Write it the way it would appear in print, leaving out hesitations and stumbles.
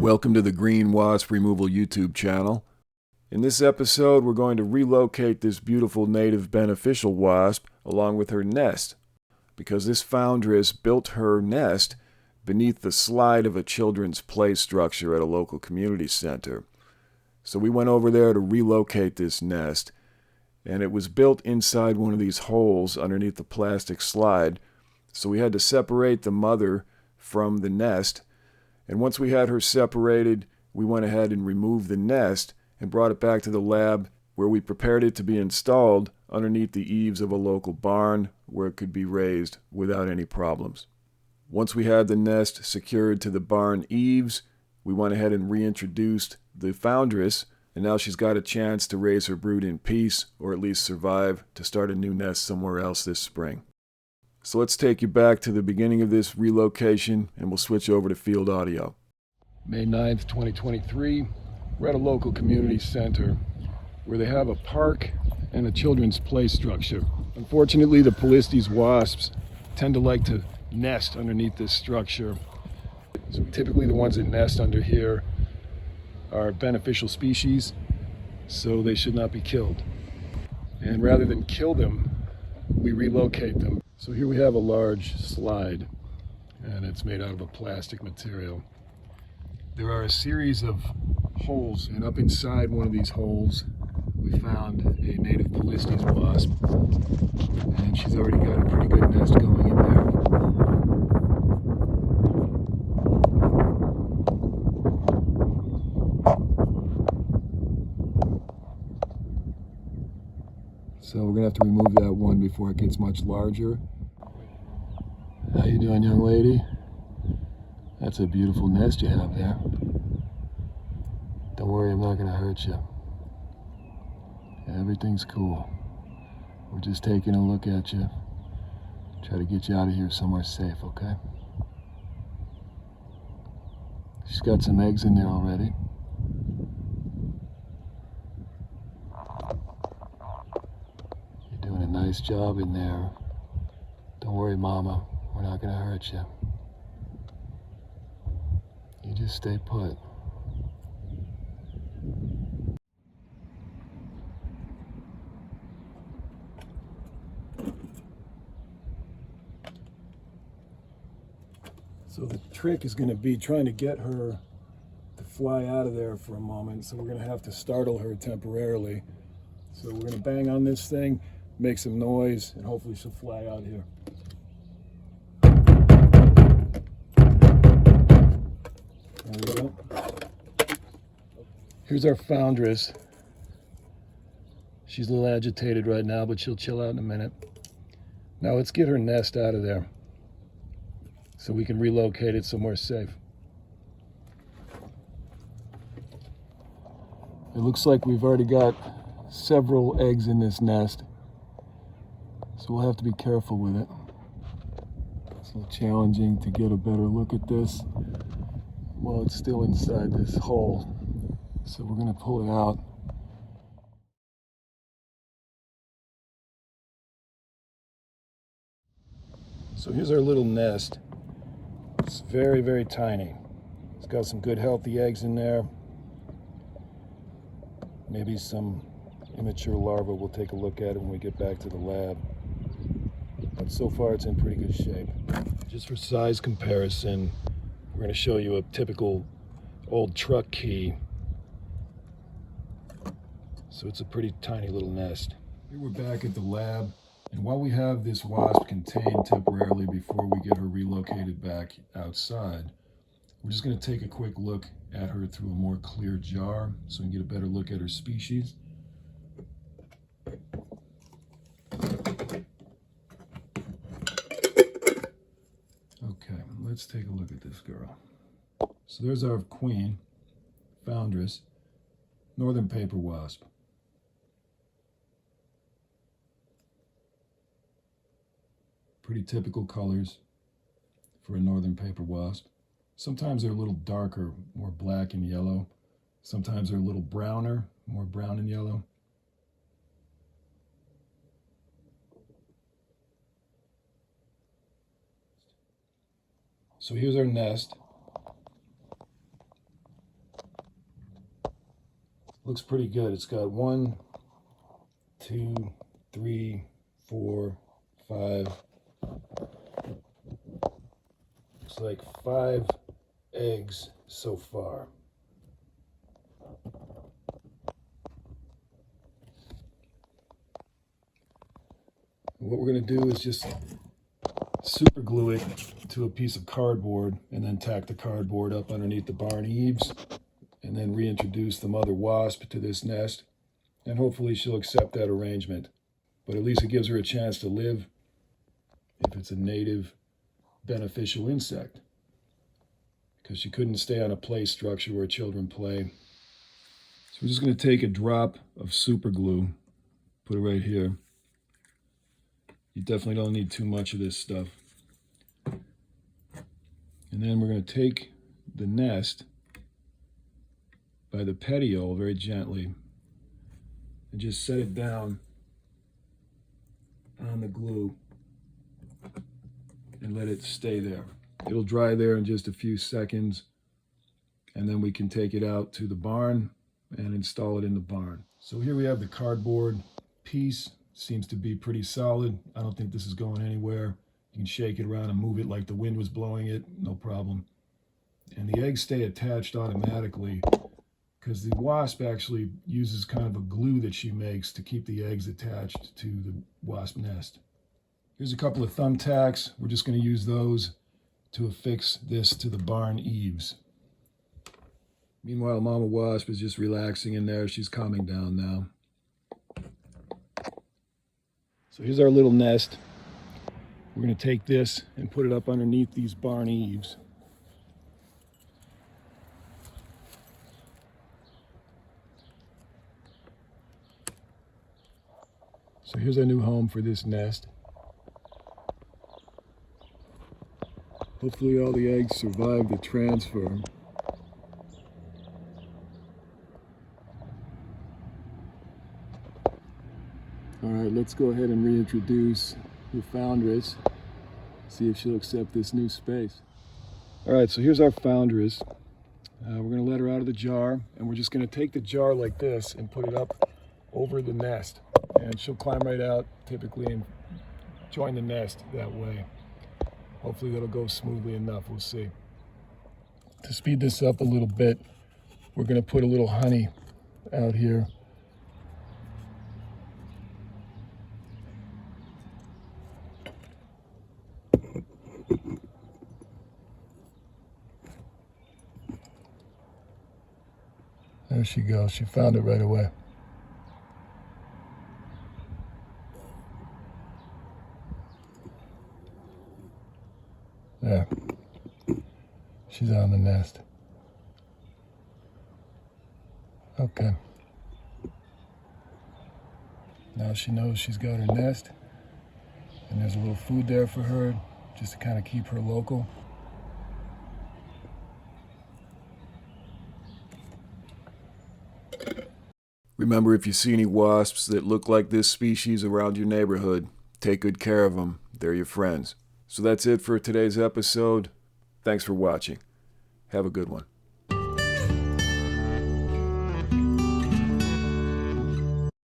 Welcome to the Green Wasp Removal YouTube channel. In this episode, we're going to relocate this beautiful native beneficial wasp along with her nest, because this foundress built her nest beneath the slide of a children's play structure at a local community center. So we went over there to relocate this nest, and it was built inside one of these holes underneath the plastic slide, so we had to separate the mother from the nest. And once we had her separated, we went ahead and removed the nest and brought it back to the lab, where we prepared it to be installed underneath the eaves of a local barn where it could be raised without any problems. Once we had the nest secured to the barn eaves, we went ahead and reintroduced the foundress, and now she's got a chance to raise her brood in peace, or at least survive to start a new nest somewhere else this spring. So let's take you back to the beginning of this relocation, and we'll switch over to field audio. May 9th, 2023, we're at a local community center where they have a park and a children's play structure. Unfortunately, the Polistes wasps tend to like to nest underneath this structure. So typically the ones that nest under here are beneficial species, so they should not be killed. And rather than kill them, we relocate them. So here we have a large slide, and it's made out of a plastic material. There are a series of holes, and up inside one of these holes we found a native Polistes wasp, and she's already got a pretty good nest going in there. So we're gonna have to remove that one before it gets much larger. How you doing, young lady? That's a beautiful nest you have there. Don't worry, I'm not gonna hurt you. Everything's cool. We're just taking a look at you. Try to get you out of here somewhere safe, okay? She's got some eggs in there already. You're doing a nice job in there. Don't worry, Mama. We're not gonna hurt you. You just stay put. So the trick is going to be trying to get her to fly out of there for a moment. So we're going to have to startle her temporarily. So we're going to bang on this thing, make some noise, and hopefully she'll fly out here. There we go. Here's our foundress. She's a little agitated right now, but she'll chill out in a minute. Now let's get her nest out of there so we can relocate it somewhere safe. It looks like we've already got several eggs in this nest, so we'll have to be careful with it. It's a little challenging to get a better look at this while it's still inside this hole. So we're going to pull it out. So here's our little nest. It's very, very tiny. It's got some good healthy eggs in there. Maybe some immature larvae. We'll take a look at it when we get back to the lab. But so far it's in pretty good shape. Just for size comparison, we're going to show you a typical old truck key. So it's a pretty tiny little nest. Here we're back at the lab. And while we have this wasp contained temporarily before we get her relocated back outside, we're just going to take a quick look at her through a more clear jar so we can get a better look at her species. Okay, let's take a look at this girl. So there's our queen, foundress, northern paper wasp. Pretty typical colors for a northern paper wasp. Sometimes they're a little darker, more black and yellow. Sometimes they're a little browner, more brown and yellow. So here's our nest. Looks pretty good. It's got 1, 2, 3, 4, 5. Looks like 5 eggs so far. What we're going to do is just super glue it to a piece of cardboard and then tack the cardboard up underneath the barn eaves and then reintroduce the mother wasp to this nest, and hopefully she'll accept that arrangement. But at least it gives her a chance to live if it's a native beneficial insect, because she couldn't stay on a play structure where children play. So we're just going to take a drop of super glue, put it right here. You definitely don't need too much of this stuff. And then we're going to take the nest by the petiole very gently and just set it down on the glue and let it stay there. It'll dry there in just a few seconds, and then we can take it out to the barn and install it in the barn. So here we have the cardboard piece. Seems to be pretty solid. I don't think this is going anywhere. You can shake it around and move it like the wind was blowing it, no problem. And the eggs stay attached automatically because the wasp actually uses kind of a glue that she makes to keep the eggs attached to the wasp nest. Here's a couple of thumbtacks. We're just going to use those to affix this to the barn eaves. Meanwhile, Mama Wasp is just relaxing in there. She's calming down now. So here's our little nest. We're going to take this and put it up underneath these barn eaves. So here's our new home for this nest. Hopefully all the eggs survive the transfer. All right, let's go ahead and reintroduce the foundress. See if she'll accept this new space. All right, so here's our foundress. We're gonna let her out of the jar, and we're just gonna take the jar like this and put it up over the nest. And she'll climb right out, typically, and join the nest that way. Hopefully that'll go smoothly enough, we'll see. To speed this up a little bit, we're gonna put a little honey out here. There she goes. She found it right away. There. She's on the nest. Okay. Now she knows she's got her nest, and there's a little food there for her, just to kind of keep her local. Remember, if you see any wasps that look like this species around your neighborhood, take good care of them. They're your friends. So that's it for today's episode. Thanks for watching. Have a good one.